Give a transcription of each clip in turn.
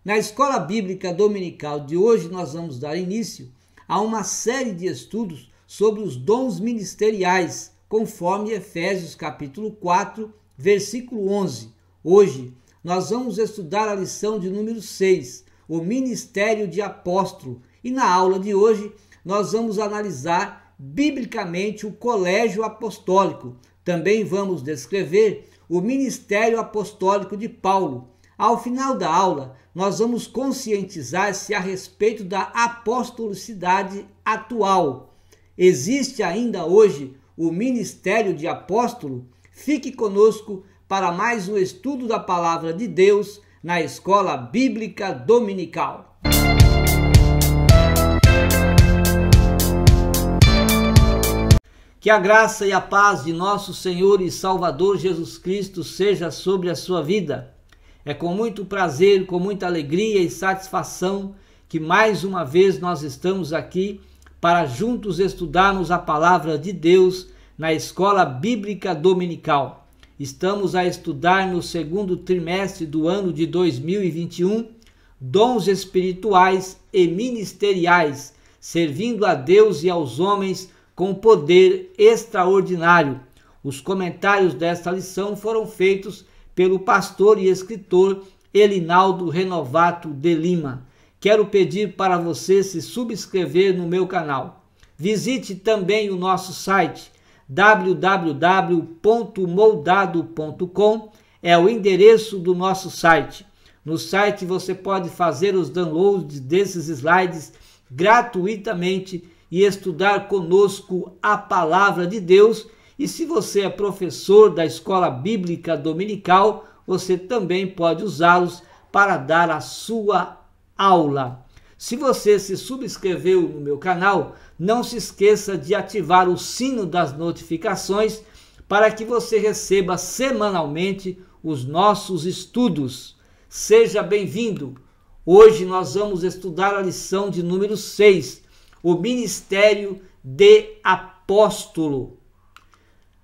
Na Escola Bíblica Dominical de hoje, nós vamos dar início a uma série de estudos sobre os dons ministeriais, conforme Efésios capítulo 4, versículo 11. Hoje, nós vamos estudar a lição de número 6, o ministério de apóstolo. E na aula de hoje, nós vamos analisar biblicamente o colégio apostólico. Também vamos descrever o ministério apostólico de Paulo. Ao final da aula, nós vamos conscientizar-se a respeito da apostolicidade atual. Existe ainda hoje o ministério de apóstolo? Fique conosco para mais um estudo da Palavra de Deus na Escola Bíblica Dominical. Que a graça e a paz de nosso Senhor e Salvador Jesus Cristo seja sobre a sua vida. É com muito prazer, com muita alegria e satisfação que mais uma vez nós estamos aqui para juntos estudarmos a Palavra de Deus na Escola Bíblica Dominical. Estamos a estudar no segundo trimestre do ano de 2021, dons espirituais e ministeriais, servindo a Deus e aos homens com poder extraordinário. Os comentários desta lição foram feitos pelo pastor e escritor Elinaldo Renovato de Lima. Quero pedir para você se subscrever no meu canal. Visite também o nosso site www.moldado.com, é o endereço do nosso site. No site você pode fazer os downloads desses slides gratuitamente e estudar conosco a Palavra de Deus. E se você é professor da Escola Bíblica Dominical, você também pode usá-los para dar a sua aula. Se você se subscreveu no meu canal, não se esqueça de ativar o sino das notificações para que você receba semanalmente os nossos estudos. Seja bem-vindo! Hoje nós vamos estudar a lição de número 6, o ministério de apóstolo.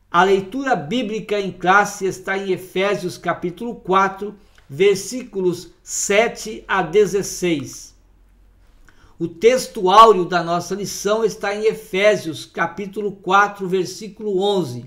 A leitura bíblica em classe está em Efésios capítulo 4, versículos 7 a 16. O texto áureo da nossa lição está em Efésios capítulo 4, versículo 11.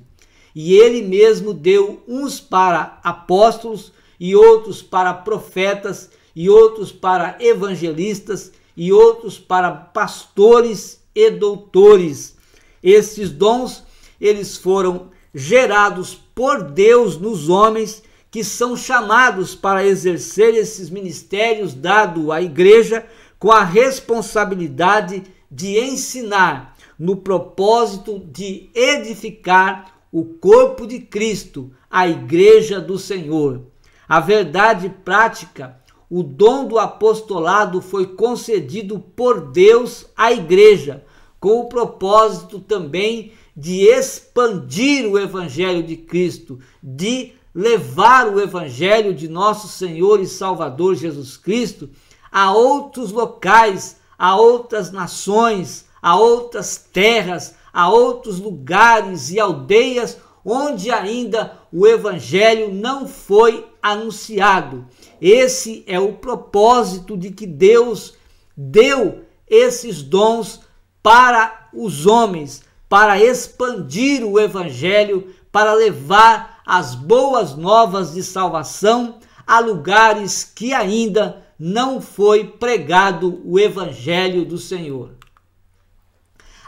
E ele mesmo deu uns para apóstolos, e outros para profetas, e outros para evangelistas, e outros para pastores e doutores. Estes dons, eles foram gerados por Deus nos homens que são chamados para exercer esses ministérios dado à igreja com a responsabilidade de ensinar no propósito de edificar o corpo de Cristo, a igreja do Senhor. A verdade prática, o dom do apostolado foi concedido por Deus à igreja, com o propósito também de expandir o Evangelho de Cristo, de levar o Evangelho de nosso Senhor e Salvador Jesus Cristo a outros locais, a outras nações, a outras terras, a outros lugares e aldeias onde ainda o Evangelho não foi anunciado. Esse é o propósito de que Deus deu esses dons para os homens, para expandir o Evangelho, para levar as boas novas de salvação a lugares que ainda não foi pregado o Evangelho do Senhor.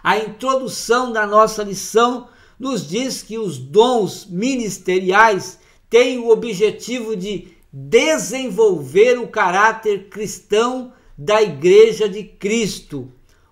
A introdução da nossa lição nos diz que os dons ministeriais têm o objetivo de desenvolver o caráter cristão da Igreja de Cristo.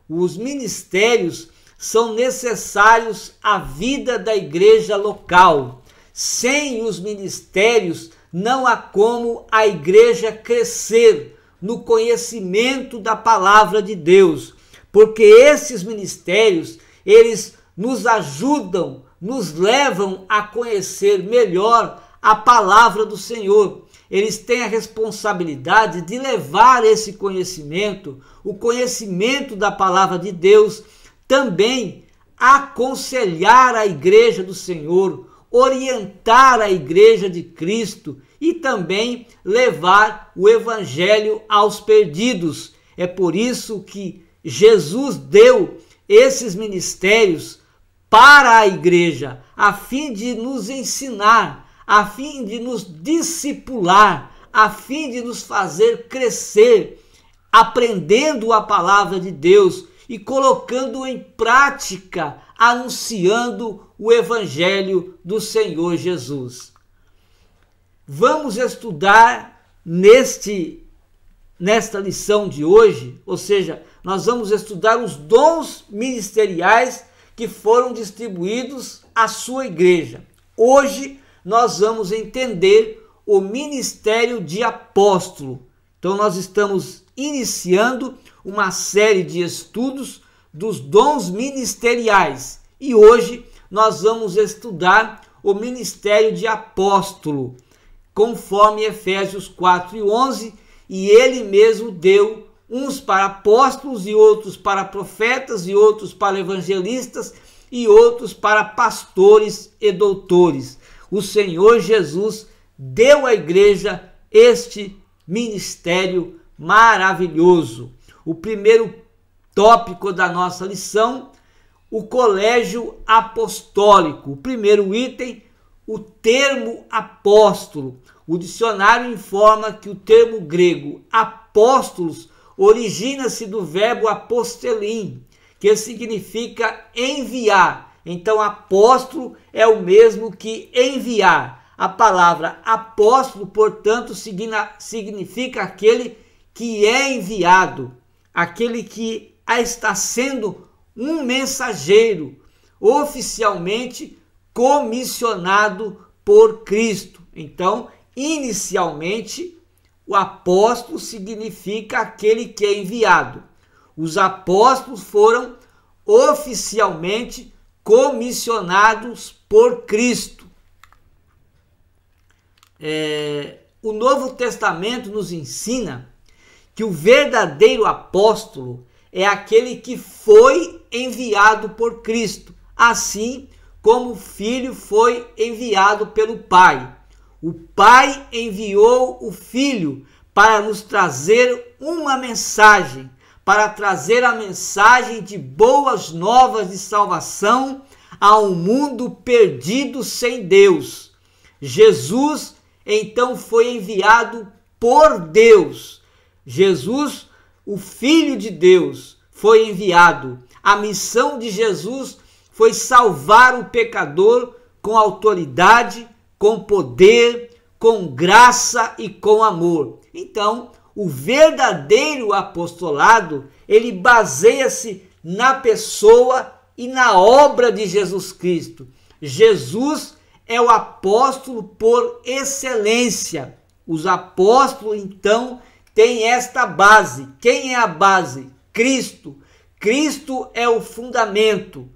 Os ministérios são necessários à vida da igreja local. Sem os ministérios, não há como a igreja crescer no conhecimento da palavra de Deus, porque esses ministérios, eles nos ajudam, nos levam a conhecer melhor a palavra do Senhor. Eles têm a responsabilidade de levar esse conhecimento, o conhecimento da palavra de Deus, também aconselhar a igreja do Senhor, orientar a igreja de Cristo e também levar o evangelho aos perdidos. É por isso que Jesus deu esses ministérios para a igreja, a fim de nos ensinar, a fim de nos discipular, a fim de nos fazer crescer, aprendendo a palavra de Deus e colocando em prática, anunciando o evangelho do Senhor Jesus. Vamos estudar nesta lição de hoje, ou seja, nós vamos estudar os dons ministeriais que foram distribuídos à sua igreja. Hoje nós vamos entender o ministério de apóstolo. Então nós estamos iniciando uma série de estudos dos dons ministeriais e hoje nós vamos estudar o ministério de apóstolo, conforme Efésios 4:11, e ele mesmo deu uns para apóstolos e outros para profetas e outros para evangelistas e outros para pastores e doutores. O Senhor Jesus deu à igreja este ministério maravilhoso. O primeiro tópico da nossa lição, o colégio apostólico. O primeiro item, o termo apóstolo. O dicionário informa que o termo grego apóstolos origina-se do verbo apostelim, que significa enviar. Então, apóstolo é o mesmo que enviar. A palavra apóstolo, portanto, significa aquele que é enviado, aquele que está sendo um mensageiro, oficialmente comissionado por Cristo. Então, inicialmente, o apóstolo significa aquele que é enviado. Os apóstolos foram oficialmente comissionados por Cristo. O Novo Testamento nos ensina que o verdadeiro apóstolo é aquele que foi enviado por Cristo, assim como o Filho foi enviado pelo Pai. O Pai enviou o Filho para nos trazer uma mensagem, para trazer a mensagem de boas novas de salvação a um mundo perdido sem Deus. Jesus, então, foi enviado por Deus. Jesus, o Filho de Deus, foi enviado. A missão de Jesus foi salvar o pecador com autoridade, com poder, com graça e com amor. Então, o verdadeiro apostolado, ele baseia-se na pessoa e na obra de Jesus Cristo. Jesus é o apóstolo por excelência. Os apóstolos, então, têm esta base. Quem é a base? Cristo. Cristo é o fundamento.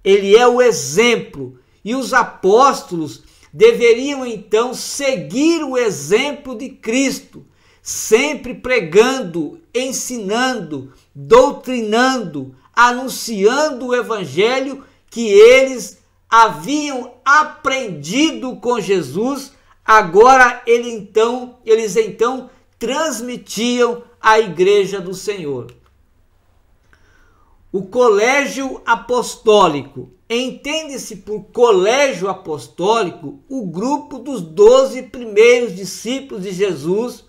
Ele é o exemplo. E os apóstolos deveriam, então, seguir o exemplo de Cristo, sempre pregando, ensinando, doutrinando, anunciando o evangelho que eles haviam aprendido com Jesus. Agora eles então transmitiam à igreja do Senhor. O colégio apostólico. Entende-se por colégio apostólico o grupo dos 12 primeiros discípulos de Jesus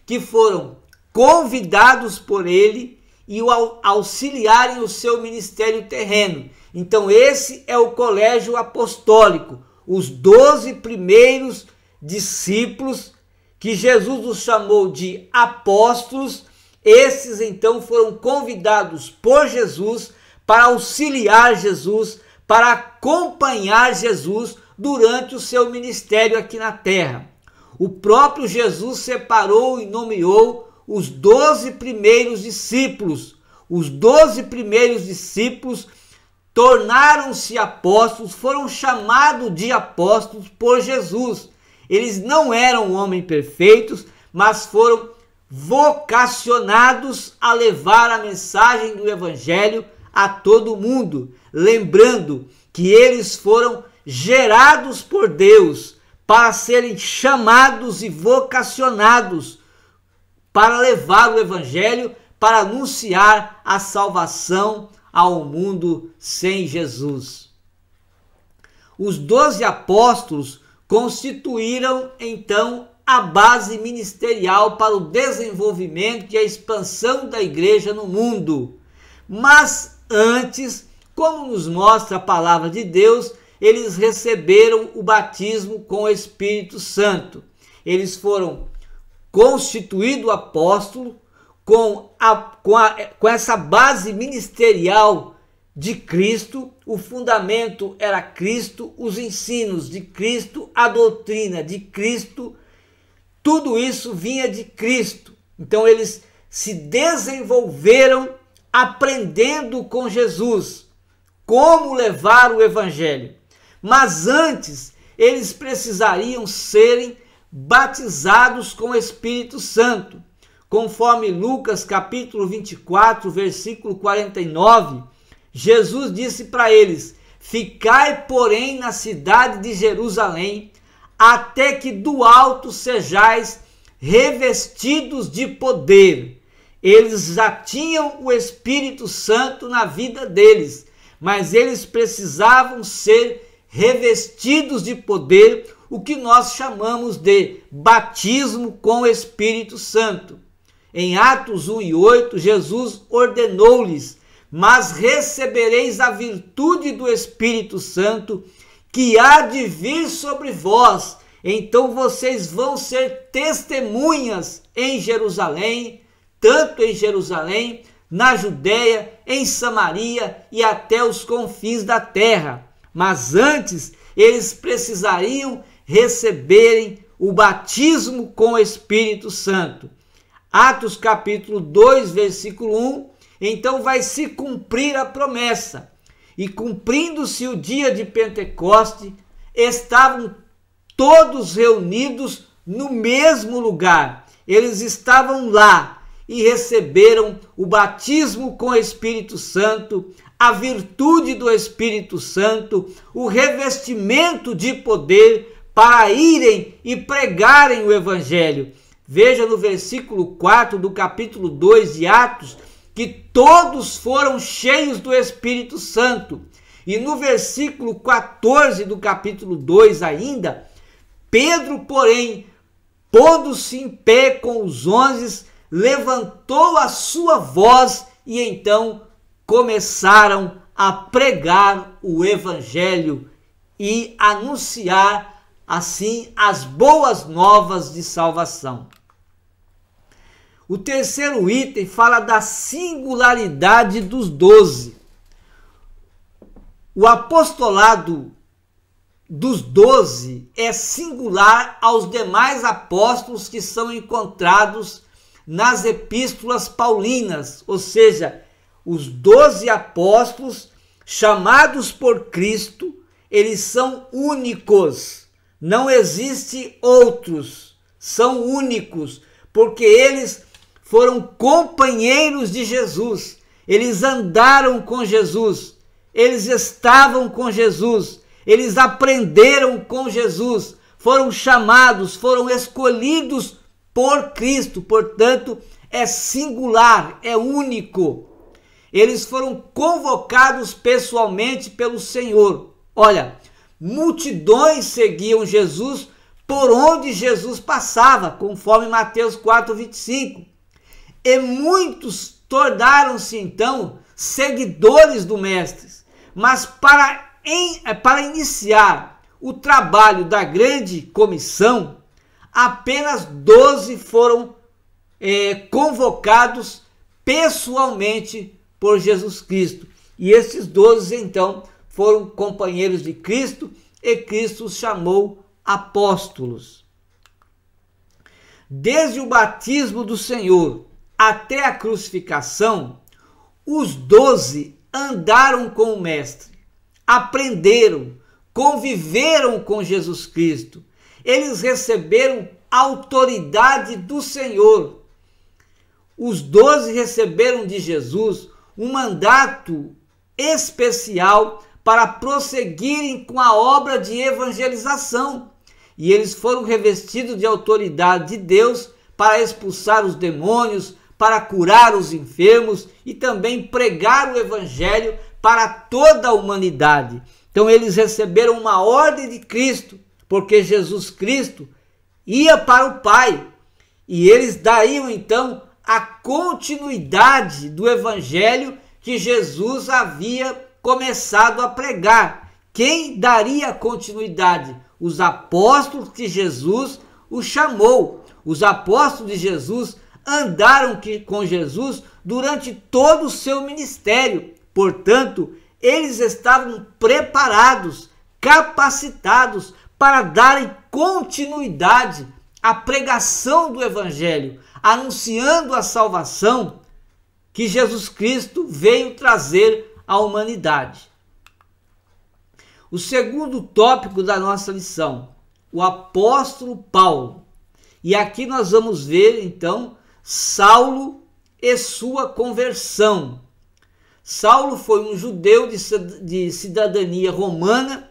que foram convidados por ele e o auxiliarem o seu ministério terreno. Então esse é o colégio apostólico, os 12 primeiros discípulos que Jesus os chamou de apóstolos. Esses então foram convidados por Jesus para auxiliar Jesus, para acompanhar Jesus durante o seu ministério aqui na terra. O próprio Jesus separou e nomeou os 12 primeiros discípulos. Os 12 primeiros discípulos tornaram-se apóstolos, foram chamados de apóstolos por Jesus. Eles não eram homens perfeitos, mas foram vocacionados a levar a mensagem do evangelho a todo mundo, lembrando que eles foram gerados por Deus para serem chamados e vocacionados para levar o evangelho, para anunciar a salvação ao mundo sem Jesus. Os 12 apóstolos constituíram então a base ministerial para o desenvolvimento e a expansão da igreja no mundo. Mas antes, como nos mostra a palavra de Deus, eles receberam o batismo com o Espírito Santo. Eles foram constituídos apóstolos com essa base ministerial de Cristo. O fundamento era Cristo, os ensinos de Cristo, a doutrina de Cristo, tudo isso vinha de Cristo. Então eles se desenvolveram aprendendo com Jesus como levar o evangelho. Mas antes, eles precisariam serem batizados com o Espírito Santo. Conforme Lucas capítulo 24, versículo 49, Jesus disse para eles: ficai, porém, na cidade de Jerusalém, até que do alto sejais revestidos de poder. Eles já tinham o Espírito Santo na vida deles, mas eles precisavam ser revestidos de poder, o que nós chamamos de batismo com o Espírito Santo. Em Atos 1:8, Jesus ordenou-lhes: mas recebereis a virtude do Espírito Santo, que há de vir sobre vós. Então vocês vão ser testemunhas em Jerusalém, tanto em Jerusalém, na Judéia, em Samaria e até os confins da terra. Mas antes, eles precisariam receberem o batismo com o Espírito Santo. Atos capítulo 2, versículo 1, então vai se cumprir a promessa. E cumprindo-se o dia de Pentecoste, estavam todos reunidos no mesmo lugar. Eles estavam lá e receberam o batismo com o Espírito Santo, a virtude do Espírito Santo, o revestimento de poder para irem e pregarem o evangelho. Veja no versículo 4 do capítulo 2 de Atos, que todos foram cheios do Espírito Santo. E no versículo 14 do capítulo 2 ainda, Pedro, porém, pondo-se em pé com os 11, levantou a sua voz e então começaram a pregar o evangelho e anunciar assim as boas novas de salvação. O terceiro item fala da singularidade dos 12. O apostolado dos 12 é singular aos demais apóstolos que são encontrados nas epístolas paulinas, ou seja, os 12 apóstolos chamados por Cristo, eles são únicos, não existe outros, são únicos, porque eles foram companheiros de Jesus, eles andaram com Jesus, eles estavam com Jesus, eles aprenderam com Jesus, foram chamados, foram escolhidos por Cristo, portanto, é singular, é único. Eles foram convocados pessoalmente pelo Senhor. Olha, multidões seguiam Jesus por onde Jesus passava, conforme Mateus 4:25. E muitos tornaram-se então seguidores do Mestre. Mas para iniciar o trabalho da grande comissão, apenas 12 foram convocados pessoalmente por Jesus Cristo. E esses 12 então foram companheiros de Cristo e Cristo os chamou apóstolos. Desde o batismo do Senhor até a crucificação, os 12 andaram com o Mestre, aprenderam, conviveram com Jesus Cristo. Eles receberam autoridade do Senhor. Os 12 receberam de Jesus um mandato especial para prosseguirem com a obra de evangelização. e eles foram revestidos de autoridade de Deus para expulsar os demônios, para curar os enfermos e também pregar o evangelho para toda a humanidade. Então eles receberam uma ordem de Cristo, porque Jesus Cristo ia para o Pai, e eles dariam então a continuidade do evangelho que Jesus havia começado a pregar. Quem daria continuidade? Os apóstolos que Jesus os chamou. Os apóstolos de Jesus andaram com Jesus durante todo o seu ministério. Portanto, eles estavam preparados, capacitados para darem continuidade à pregação do evangelho, anunciando a salvação que Jesus Cristo veio trazer à humanidade. O segundo tópico da nossa lição, o apóstolo Paulo. E aqui nós vamos ver, então, Saulo e sua conversão. Saulo foi um judeu de cidadania romana.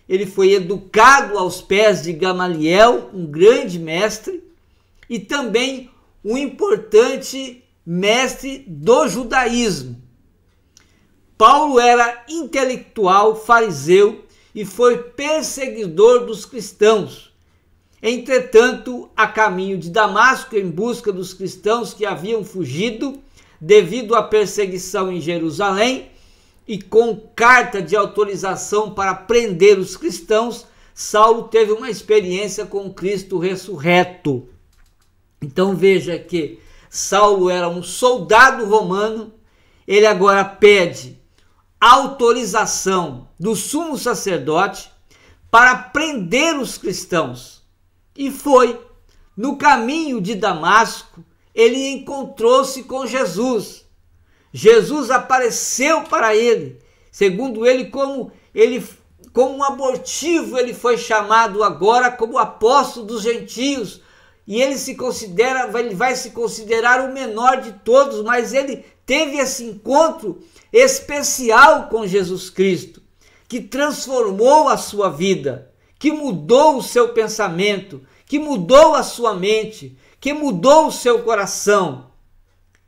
Ele foi educado aos pés de Gamaliel, um grande mestre, e também um importante mestre do judaísmo. Paulo era intelectual, fariseu e foi perseguidor dos cristãos. Entretanto, a caminho de Damasco, em busca dos cristãos que haviam fugido devido à perseguição em Jerusalém, e com carta de autorização para prender os cristãos, Saulo teve uma experiência com Cristo ressurreto. Então veja que Saulo era um soldado romano, ele agora pede autorização do sumo sacerdote para prender os cristãos. E foi. No caminho de Damasco, ele encontrou-se com Jesus. Jesus apareceu para ele. Segundo ele, como um abortivo, ele foi chamado agora como apóstolo dos gentios. E ele vai se considerar o menor de todos, mas ele teve esse encontro especial com Jesus Cristo, que transformou a sua vida, que mudou o seu pensamento, que mudou a sua mente, que mudou o seu coração.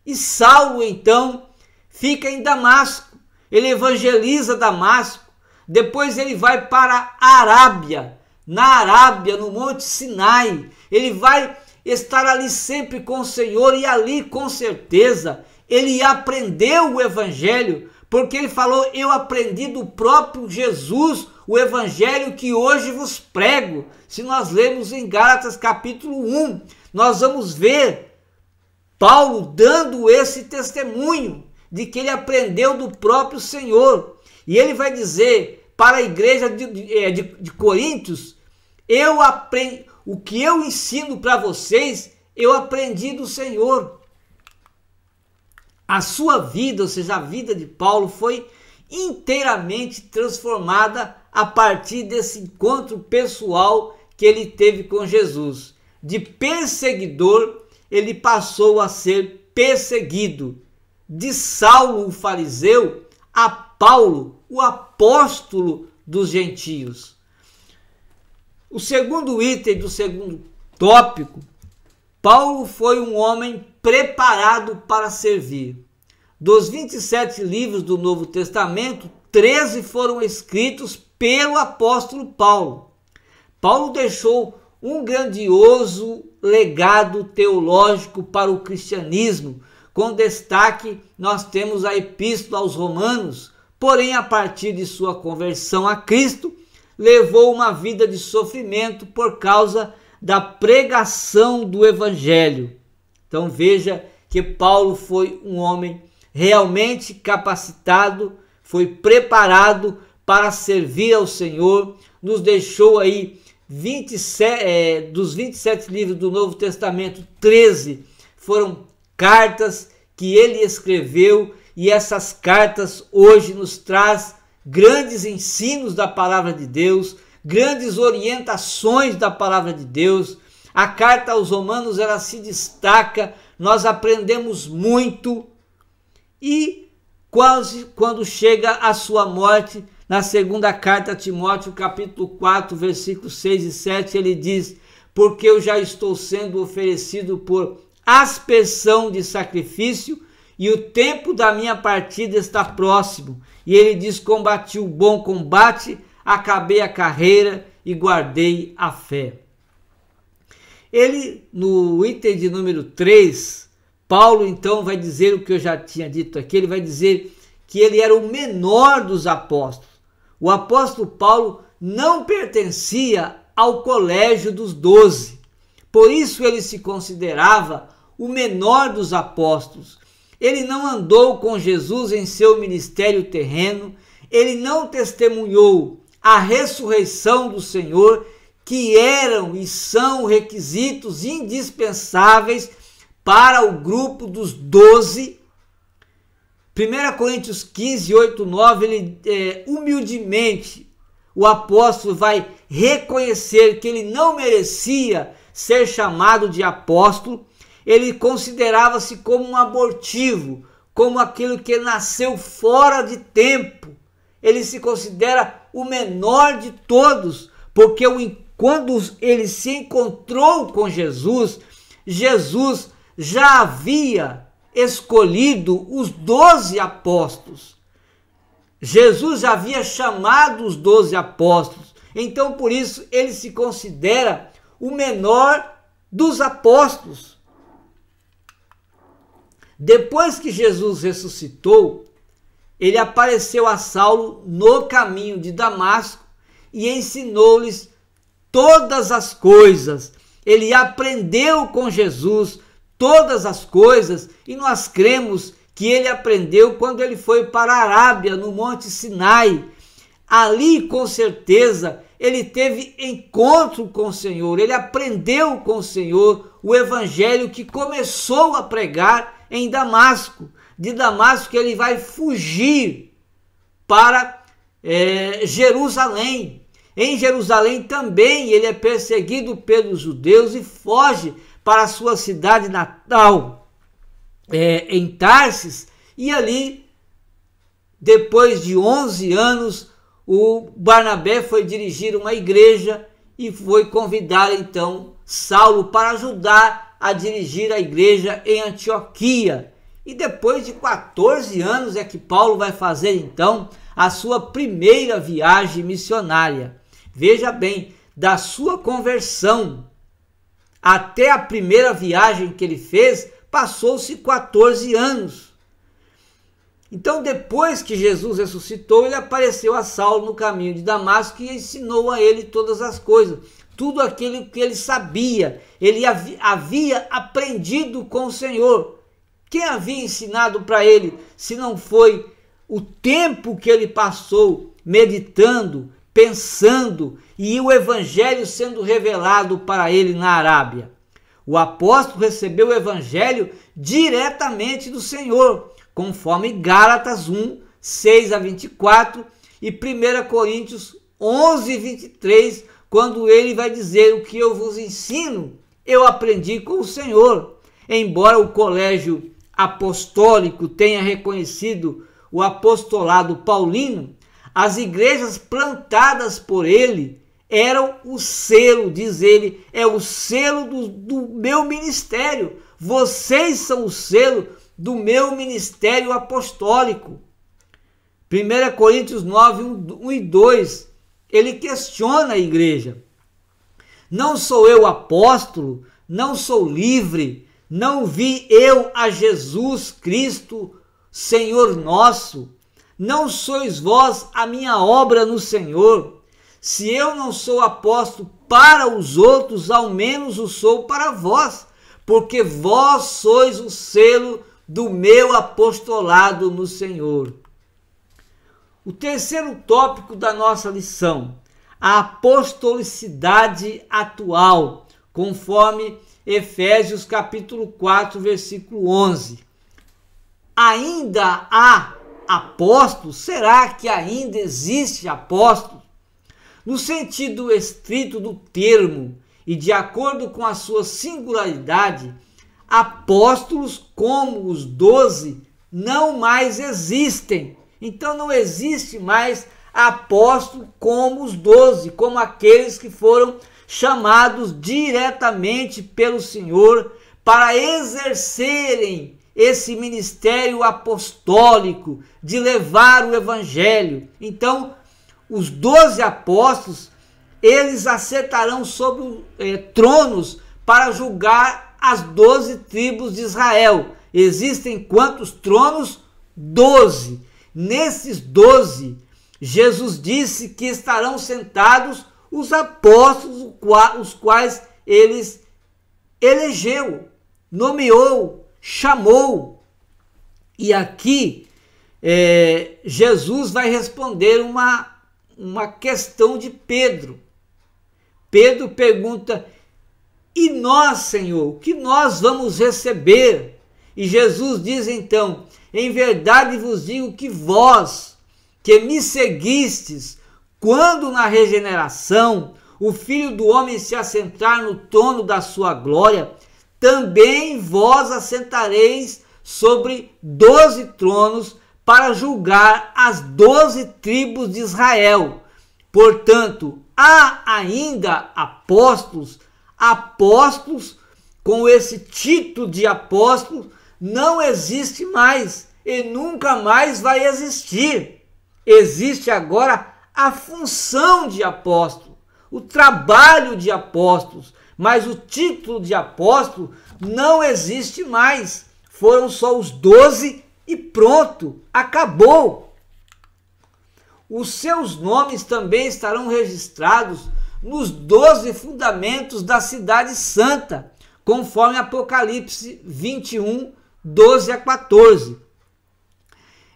E Saulo, então, fica em Damasco, ele evangeliza Damasco, depois ele vai para a Arábia, na Arábia, no Monte Sinai, ele vai estar ali sempre com o Senhor, e ali com certeza ele aprendeu o evangelho, porque ele falou: eu aprendi do próprio Jesus o evangelho que hoje vos prego. Se nós lermos em Gálatas capítulo 1, nós vamos ver Paulo dando esse testemunho de que ele aprendeu do próprio Senhor. E ele vai dizer para a igreja de Coríntios: eu aprendi, o que eu ensino para vocês, eu aprendi do Senhor. A sua vida, ou seja, a vida de Paulo, foi inteiramente transformada a partir desse encontro pessoal que ele teve com Jesus. De perseguidor, ele passou a ser perseguido. De Saulo, o fariseu, a Paulo, o apóstolo dos gentios. O segundo item do segundo tópico, Paulo foi um homem preparado para servir. Dos 27 livros do Novo Testamento, 13 foram escritos pelo apóstolo Paulo. Paulo deixou um grandioso legado teológico para o cristianismo. Com destaque, nós temos a Epístola aos Romanos, porém, a partir de sua conversão a Cristo, levou uma vida de sofrimento por causa da pregação do Evangelho. Então veja que Paulo foi um homem realmente capacitado, foi preparado para servir ao Senhor, nos deixou aí dos 27 livros do Novo Testamento, 13 foram cartas que ele escreveu, e essas cartas hoje nos traz grandes ensinos da palavra de Deus, grandes orientações da palavra de Deus. A carta aos Romanos, ela se destaca, nós aprendemos muito, e quase quando chega a sua morte, Na segunda carta a Timóteo, capítulo 4, versículos 6 e 7, ele diz: porque eu já estou sendo oferecido por aspersão de sacrifício, e o tempo da minha partida está próximo. E ele diz: combati o bom combate, acabei a carreira e guardei a fé. Ele, no item de número 3, Paulo então vai dizer o que eu já tinha dito aqui, ele vai dizer que ele era o menor dos apóstolos. O apóstolo Paulo não pertencia ao colégio dos 12, por isso ele se considerava o menor dos apóstolos. Ele não andou com Jesus em seu ministério terreno, ele não testemunhou a ressurreição do Senhor, que eram e são requisitos indispensáveis para o grupo dos 12. 1 Coríntios 15, 8, 9, ele humildemente, o apóstolo vai reconhecer que ele não merecia ser chamado de apóstolo. Ele considerava-se como um abortivo, como aquilo que nasceu fora de tempo. Ele se considera o menor de todos, porque quando ele se encontrou com Jesus, Jesus já havia escolhido os 12 apóstolos. Jesus já havia chamado os 12 apóstolos. Então, por isso, ele se considera o menor dos apóstolos. Depois que Jesus ressuscitou, ele apareceu a Saulo no caminho de Damasco e ensinou-lhes todas as coisas. Ele aprendeu com Jesus todas as coisas e nós cremos que ele aprendeu quando ele foi para a Arábia, no Monte Sinai. Ali, com certeza, ele teve encontro com o Senhor, ele aprendeu com o Senhor o evangelho que começou a pregar em Damasco. De Damasco ele vai fugir para Jerusalém. Em Jerusalém também ele é perseguido pelos judeus e foge para a sua cidade natal, em Tarsis, e ali, depois de 11 anos, o Barnabé foi dirigir uma igreja e foi convidar então Saulo para ajudar a dirigir a igreja em Antioquia. E depois de 14 anos é que Paulo vai fazer então a sua primeira viagem missionária. Veja bem, da sua conversão até a primeira viagem que ele fez, passou-se 14 anos. Então, depois que Jesus ressuscitou, ele apareceu a Saulo no caminho de Damasco e ensinou a ele todas as coisas, tudo aquilo que ele sabia. Ele havia aprendido com o Senhor. Quem havia ensinado para ele, se não foi o tempo que ele passou meditando, pensando e o evangelho sendo revelado para ele na Arábia? O apóstolo recebeu o evangelho diretamente do Senhor, conforme Gálatas 1, 6 a 24 e 1 Coríntios 11, 23, quando ele vai dizer: o que eu vos ensino, eu aprendi com o Senhor. Embora o colégio apostólico tenha reconhecido o apostolado paulino, as igrejas plantadas por ele eram o selo, diz ele, é o selo do meu ministério. Vocês são o selo do meu ministério apostólico. 1 Coríntios 9, 1 e 2, ele questiona a igreja. Não sou eu apóstolo? Não sou livre? Não vi eu a Jesus Cristo, Senhor nosso? Não sois vós a minha obra no Senhor? Se eu não sou apóstolo para os outros, ao menos o sou para vós, porque vós sois o selo do meu apostolado no Senhor. O terceiro tópico da nossa lição, a apostolicidade atual, conforme Efésios capítulo 4, versículo 11. Ainda há apóstolos? Será que ainda existe apóstolo? No sentido estrito do termo e de acordo com a sua singularidade, apóstolos como os 12 não mais existem. Então não existe mais apóstolos como os 12, como aqueles que foram chamados diretamente pelo Senhor para exercerem esse ministério apostólico de levar o evangelho. Então, os 12 apóstolos, eles assentarão sobre tronos para julgar as 12 tribos de Israel. Existem quantos tronos? 12. Nesses 12, Jesus disse que estarão sentados os apóstolos, os quais eles elegeu, nomeou, chamou. E aqui Jesus vai responder uma questão de Pedro. Pedro pergunta: e nós, Senhor, o que nós vamos receber? E Jesus diz então: em verdade vos digo que vós, que me seguistes, quando na regeneração o Filho do Homem se assentar no trono da sua glória, também vós assentareis sobre 12 tronos para julgar as 12 tribos de Israel. Portanto, há ainda apóstolos com esse título de apóstolo não existe mais e nunca mais vai existir. Existe agora a função de apóstolo, o trabalho de apóstolos, mas o título de apóstolo não existe mais. Foram só os 12 e pronto, acabou. Os seus nomes também estarão registrados nos 12 fundamentos da cidade santa, conforme Apocalipse 21, 12 a 14.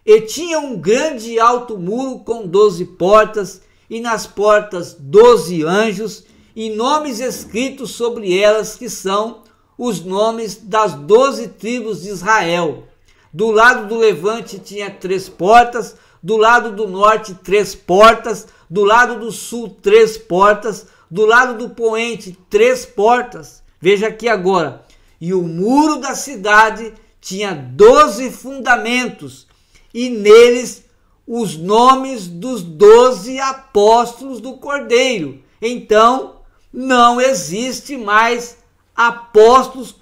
E tinha um grande e alto muro com 12 portas, e nas portas 12 anjos, e nomes escritos sobre elas, que são os nomes das 12 tribos de Israel. Do lado do levante tinha 3 portas, do lado do norte 3 portas, do lado do sul 3 portas, do lado do poente 3 portas. Veja aqui agora. E o muro da cidade tinha 12 fundamentos, e neles os nomes dos 12 apóstolos do Cordeiro. Então, não existe mais apóstolos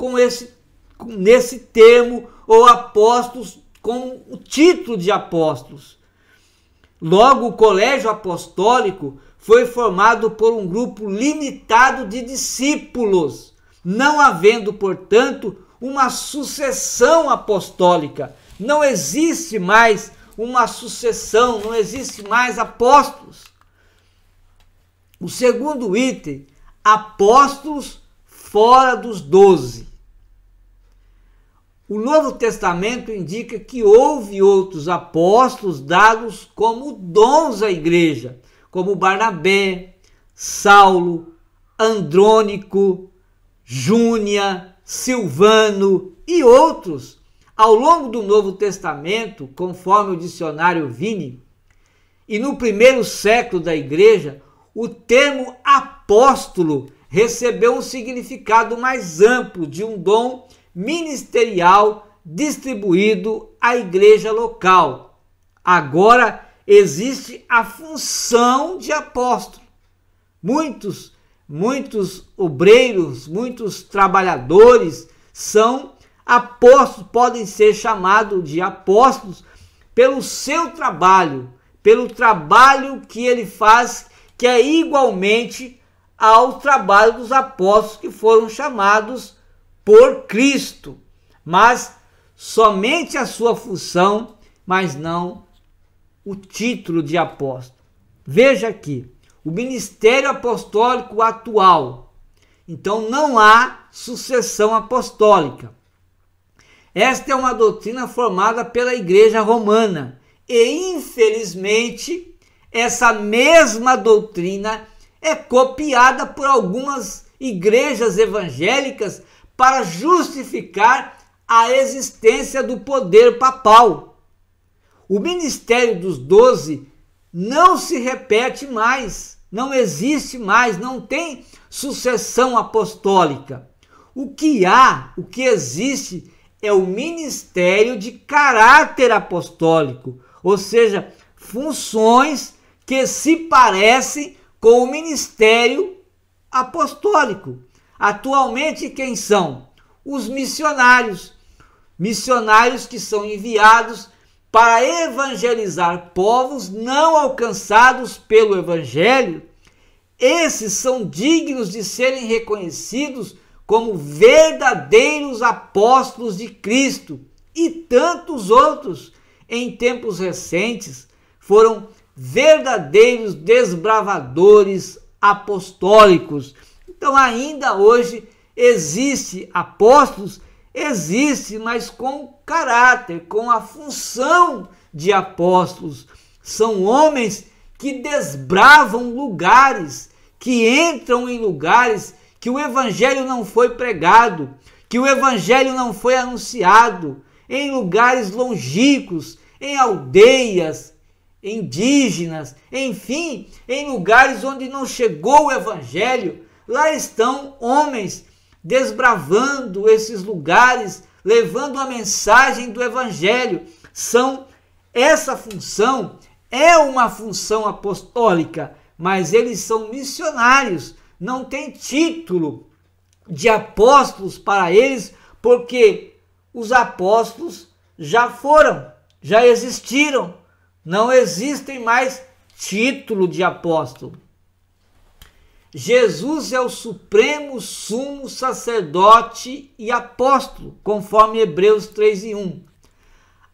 nesse termo, ou apóstolos com o título de apóstolos. Logo, o colégio apostólico foi formado por um grupo limitado de discípulos, não havendo, portanto, uma sucessão apostólica. Não existe mais uma sucessão, não existe mais apóstolos. O segundo item, apóstolos fora dos 12. O Novo Testamento indica que houve outros apóstolos dados como dons à igreja, como Barnabé, Saulo, Andrônico, Júnia, Silvano e outros. Ao longo do Novo Testamento, conforme o dicionário Vini, e no primeiro século da igreja, o termo apóstolo recebeu um significado mais amplo de um dom ministerial distribuído à igreja local. Agora existe a função de apóstolo. Muitos obreiros, muitos trabalhadores são apóstolos, podem ser chamados de apóstolos pelo seu trabalho, pelo trabalho que ele faz, que é igualmente ao trabalho dos apóstolos que foram chamados por Cristo, mas somente a sua função, mas não o título de apóstolo. Veja aqui, o ministério apostólico atual. Então não há sucessão apostólica. Esta é uma doutrina formada pela Igreja Romana e, infelizmente, essa mesma doutrina é copiada por algumas igrejas evangélicas para justificar a existência do poder papal. O ministério dos 12 não se repete mais, não existe mais, não tem sucessão apostólica. O que existe é o ministério de caráter apostólico, ou seja, funções que se parecem com o ministério apostólico. Atualmente, quem são? Os missionários. Missionários que são enviados para evangelizar povos não alcançados pelo evangelho. Esses são dignos de serem reconhecidos como verdadeiros apóstolos de Cristo. E tantos outros, em tempos recentes, foram verdadeiros desbravadores apostólicos. Então, ainda hoje, existe apóstolos, existe, mas com caráter, com a função de apóstolos. São homens que desbravam lugares, que entram em lugares que o evangelho não foi pregado, que o evangelho não foi anunciado, em lugares longínquos, em aldeias indígenas, enfim, em lugares onde não chegou o evangelho. Lá estão homens desbravando esses lugares, levando a mensagem do evangelho. Essa função é uma função apostólica, mas eles são missionários, não tem título de apóstolos para eles, porque os apóstolos já foram, já existiram, não existem mais título de apóstolo. Jesus é o supremo sumo sacerdote e apóstolo, conforme Hebreus 3:1.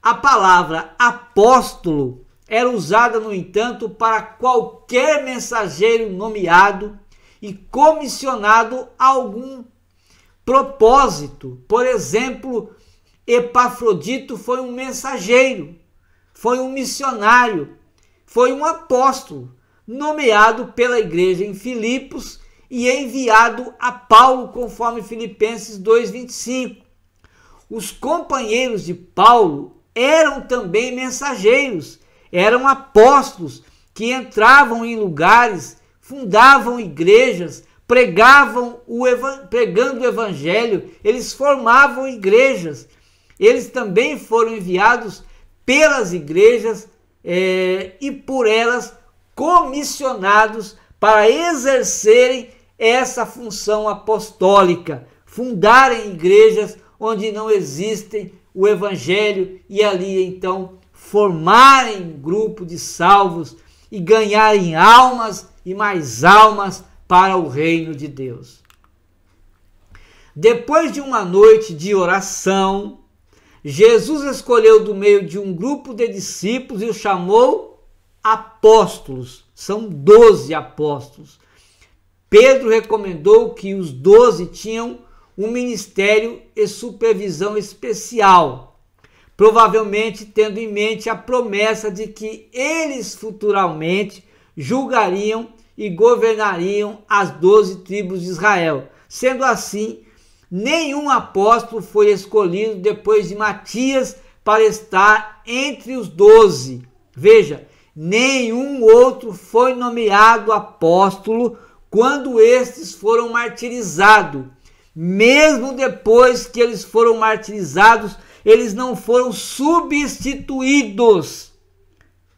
A palavra apóstolo era usada, no entanto, para qualquer mensageiro nomeado e comissionado a algum propósito. Por exemplo, Epafrodito foi um mensageiro, foi um missionário, foi um apóstolo, nomeado pela igreja em Filipos e enviado a Paulo, conforme Filipenses 2:25. Os companheiros de Paulo eram também mensageiros, eram apóstolos que entravam em lugares, fundavam igrejas, pregando o evangelho, eles formavam igrejas. Eles também foram enviados pelas igrejas e por elas comissionados para exercerem essa função apostólica, fundarem igrejas onde não existem o evangelho e ali então formarem um grupo de salvos e ganharem almas e mais almas para o reino de Deus. Depois de uma noite de oração, Jesus escolheu do meio de um grupo de discípulos e os chamou apóstolos. São 12 apóstolos. Pedro recomendou que os 12 tinham um ministério e supervisão especial, provavelmente tendo em mente a promessa de que eles futuramente julgariam e governariam as 12 tribos de Israel. Sendo assim, nenhum apóstolo foi escolhido depois de Matias para estar entre os 12. Veja, nenhum outro foi nomeado apóstolo quando estes foram martirizados. Mesmo depois que eles foram martirizados, eles não foram substituídos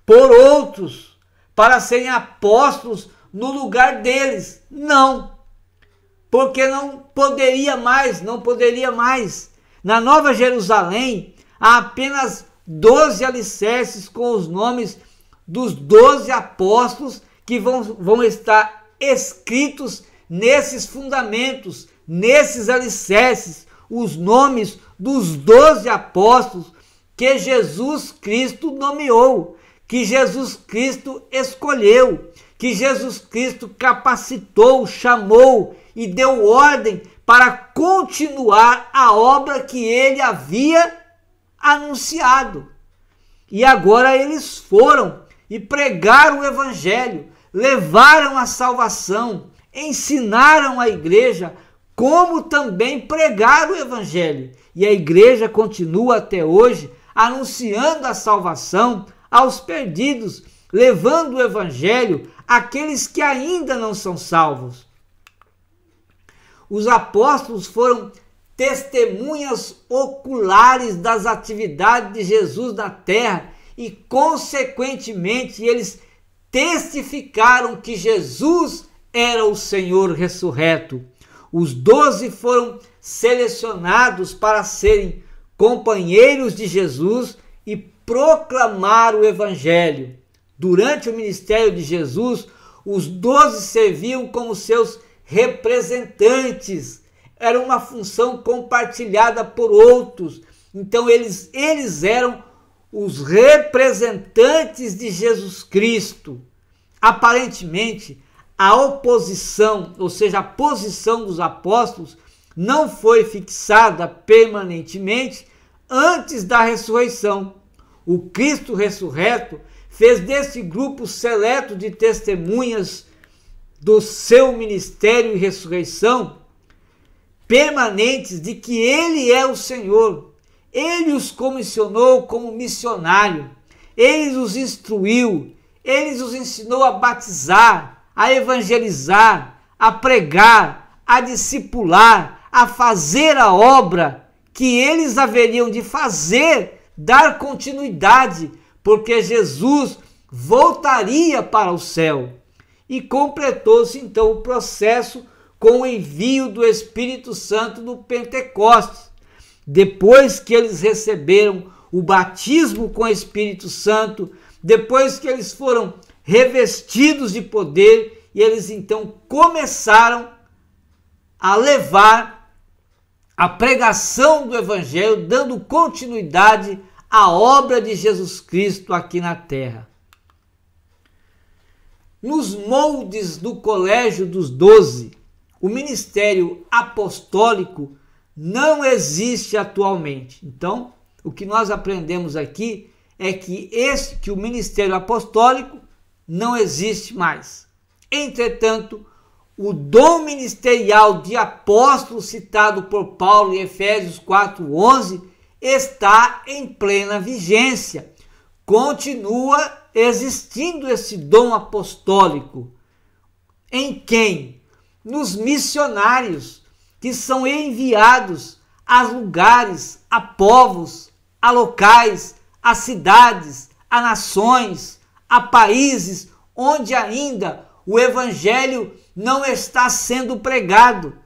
por outros para serem apóstolos no lugar deles. Não, porque não poderia mais. Na Nova Jerusalém, há apenas 12 alicerces com os nomes dos 12 apóstolos que vão estar escritos nesses fundamentos, nesses alicerces, os nomes dos 12 apóstolos que Jesus Cristo nomeou, que Jesus Cristo escolheu, que Jesus Cristo capacitou, chamou e deu ordem para continuar a obra que ele havia anunciado. E agora eles foram e pregaram o evangelho, levaram a salvação, ensinaram a igreja como também pregaram o evangelho. E a igreja continua até hoje anunciando a salvação aos perdidos, levando o evangelho àqueles que ainda não são salvos. Os apóstolos foram testemunhas oculares das atividades de Jesus na terra e, consequentemente, eles testificaram que Jesus era o Senhor ressurreto. Os 12 foram selecionados para serem companheiros de Jesus e proclamar o Evangelho. Durante o ministério de Jesus, os 12 serviam como seus representantes. Era uma função compartilhada por outros. Então eles eram os representantes de Jesus Cristo. Aparentemente, a oposição, ou seja, a posição dos apóstolos, não foi fixada permanentemente antes da ressurreição. O Cristo ressurreto fez desse grupo seleto de testemunhas do seu ministério e ressurreição permanentes de que ele é o Senhor. Ele os comissionou como missionário, ele os instruiu, ele os ensinou a batizar, a evangelizar, a pregar, a discipular, a fazer a obra que eles haveriam de fazer, dar continuidade, porque Jesus voltaria para o céu. E completou-se então o processo com o envio do Espírito Santo no Pentecostes. Depois que eles receberam o batismo com o Espírito Santo, depois que eles foram revestidos de poder, e eles então começaram a levar a pregação do Evangelho, dando continuidade à obra de Jesus Cristo aqui na terra. Nos moldes do Colégio dos 12, o ministério apostólico não existe atualmente. Então, o que nós aprendemos aqui é que o ministério apostólico não existe mais. Entretanto, o dom ministerial de apóstolo citado por Paulo em Efésios 4:11 está em plena vigência. Continua existindo esse dom apostólico. Em quem? Nos missionários que são enviados a lugares, a povos, a locais, a cidades, a nações, a países onde ainda o Evangelho não está sendo pregado.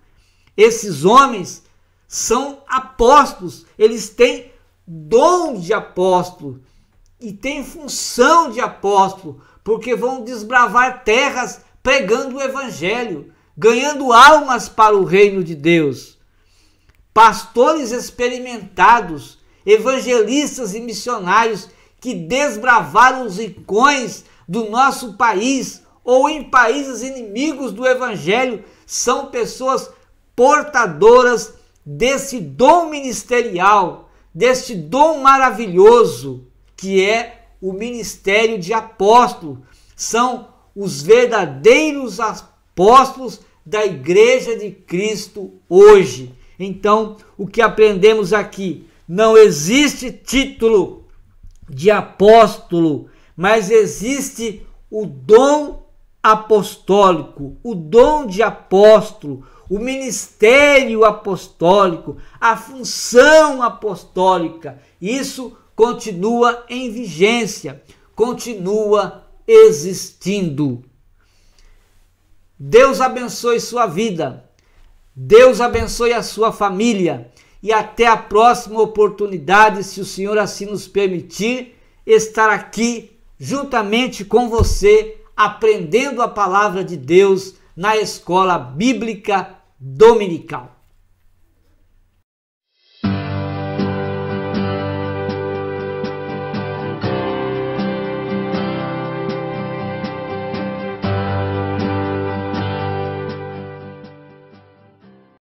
Esses homens são apóstolos, eles têm dom de apóstolo e têm função de apóstolo, porque vão desbravar terras pregando o Evangelho, ganhando almas para o reino de Deus. Pastores experimentados, evangelistas e missionários que desbravaram os rincões do nosso país ou em países inimigos do Evangelho, são pessoas portadoras desse dom ministerial, deste dom maravilhoso que é o ministério de apóstolo. São os verdadeiros apóstolos da Igreja de Cristo hoje. Então, o que aprendemos aqui? Não existe título de apóstolo, mas existe o dom apostólico, o dom de apóstolo, o ministério apostólico, a função apostólica. Isso continua em vigência, continua existindo. Deus abençoe sua vida, Deus abençoe a sua família e até a próxima oportunidade, se o Senhor assim nos permitir, estar aqui juntamente com você, aprendendo a palavra de Deus na Escola Bíblica Dominical.